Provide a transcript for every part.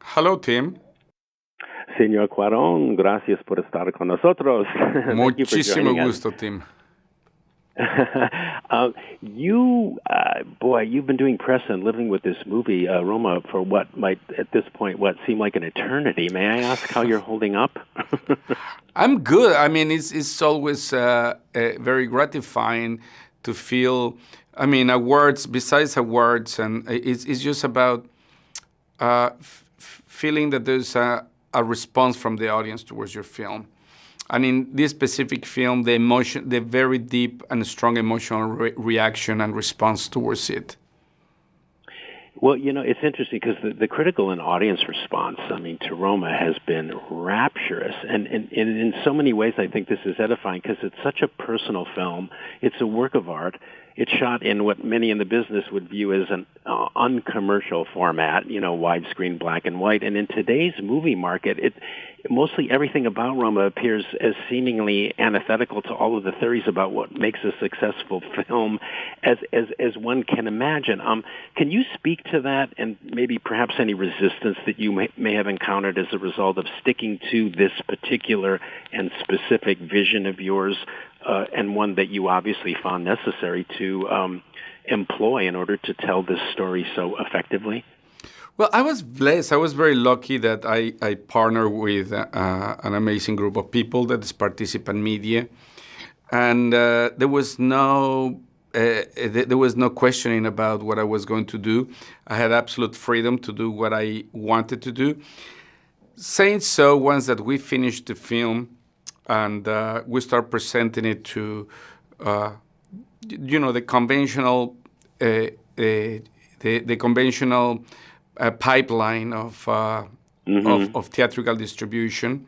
Hello, Tim. Señor Cuarón, gracias por estar con nosotros. Thank you for Muchísimo joining us. gusto, Tim. Boy, you've been doing press and living with this movie, Roma, for what might, at this point, what seem like an eternity. May I ask how you're holding up? I'm good. I mean, it's always very gratifying to feel. I mean, awards, besides awards, and it's just about feeling that there's a response from the audience towards your film. And in this specific film, the very deep and strong emotional reaction and response towards it. Well, it's interesting because the critical and audience response, to Roma has been rapturous. And in so many ways, I think this is edifying because it's such a personal film. It's a work of art. It's shot in what many in the business would view as an uncommercial format, widescreen, black and white. And in today's movie market, mostly everything about Roma appears as seemingly antithetical to all of the theories about what makes a successful film, as one can imagine. Can you speak to that, and maybe perhaps any resistance that you may have encountered as a result of sticking to this particular and specific vision of yours, and one that you obviously found necessary to employ in order to tell this story so effectively? Well, I was blessed. I was very lucky that I partnered with an amazing group of people that is Participant Media, and there was no questioning about what I was going to do. I had absolute freedom to do what I wanted to do. Saying so, once that we finished the film and we start presenting it to, the conventional, the conventional pipeline of theatrical distribution.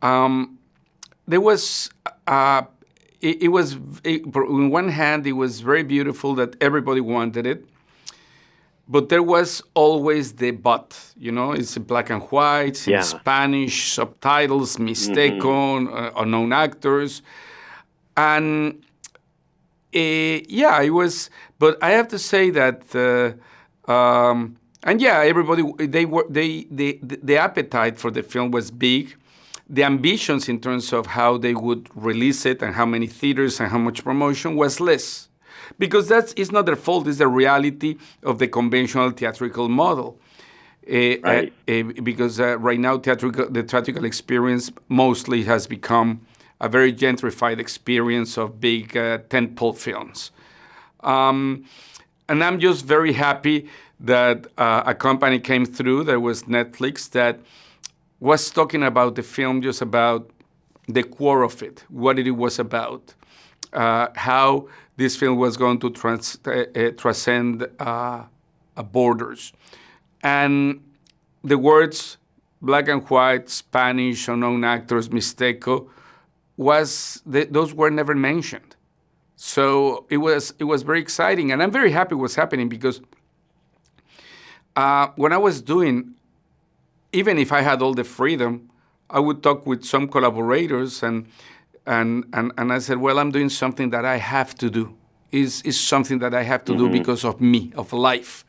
There was on one hand, it was very beautiful that everybody wanted it, but there was always the but. It's in black and white, it's in Spanish, subtitles, mixteco, unknown actors, and it was. But I have to say that. And everybody, the appetite for the film was big. The ambitions in terms of how they would release it and how many theaters and how much promotion was less. Because it's not their fault, it's the reality of the conventional theatrical model. Right. Because right now the theatrical experience mostly has become a very gentrified experience of big tentpole films. And I'm just very happy that a company came through, there was Netflix, that was talking about the film, just about the core of it, what it was about, how this film was going to transcend borders. And the words black and white, Spanish, unknown actors, mixteco, those were never mentioned. So it was very exciting, and I'm very happy what's happening because when I was doing, even if I had all the freedom, I would talk with some collaborators and I said, well, I'm doing something that I have to do. Is something that I have to do because of me, of life.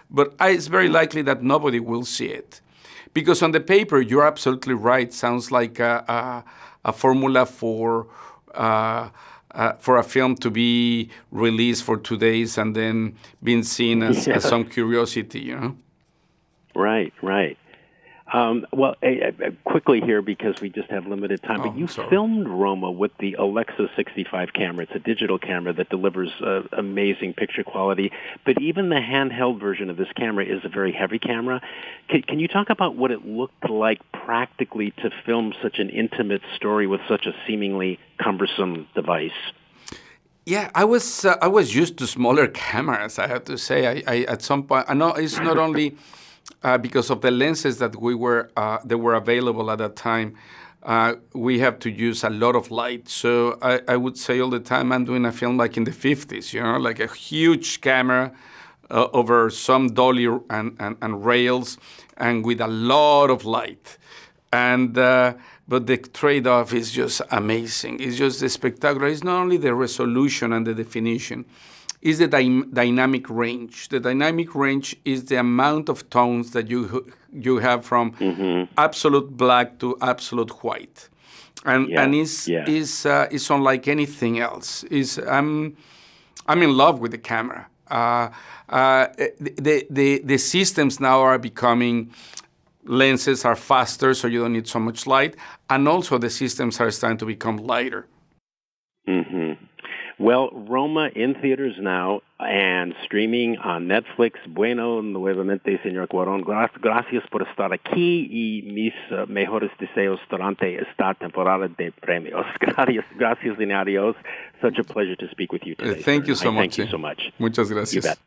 But it's very likely that nobody will see it. Because on the paper, you're absolutely right. Sounds like a formula for a film to be released for 2 days and then being seen as some curiosity, Right. Quickly here, because we just have limited time, but you filmed Roma with the Alexa 65 camera. It's a digital camera that delivers amazing picture quality, but even the handheld version of this camera is a very heavy camera. Can you talk about what it looked like practically to film such an intimate story with such a seemingly cumbersome device? Yeah, I was used to smaller cameras, I have to say. I at some point, I know it's not only because of the lenses that were available at that time. We have to use a lot of light. So I would say all the time I'm doing a film like in the 50s, like a huge camera over some dolly and rails and with a lot of light. And but the trade-off is just amazing. It's just spectacular. It's not only the resolution and the definition. is the dynamic range. The dynamic range is the amount of tones that you have from absolute black to absolute white, and is unlike anything else. I'm in love with the camera. The systems now are becoming, lenses are faster, so you don't need so much light, and also the systems are starting to become lighter. Well, Roma in theaters now and streaming on Netflix. Bueno, nuevamente, señor Cuarón, gracias por estar aquí y mis mejores deseos durante esta temporada de premios. Gracias y adiós. Such a pleasure to speak with you today. Thank you so much. Thank you so much. Muchas gracias. You bet.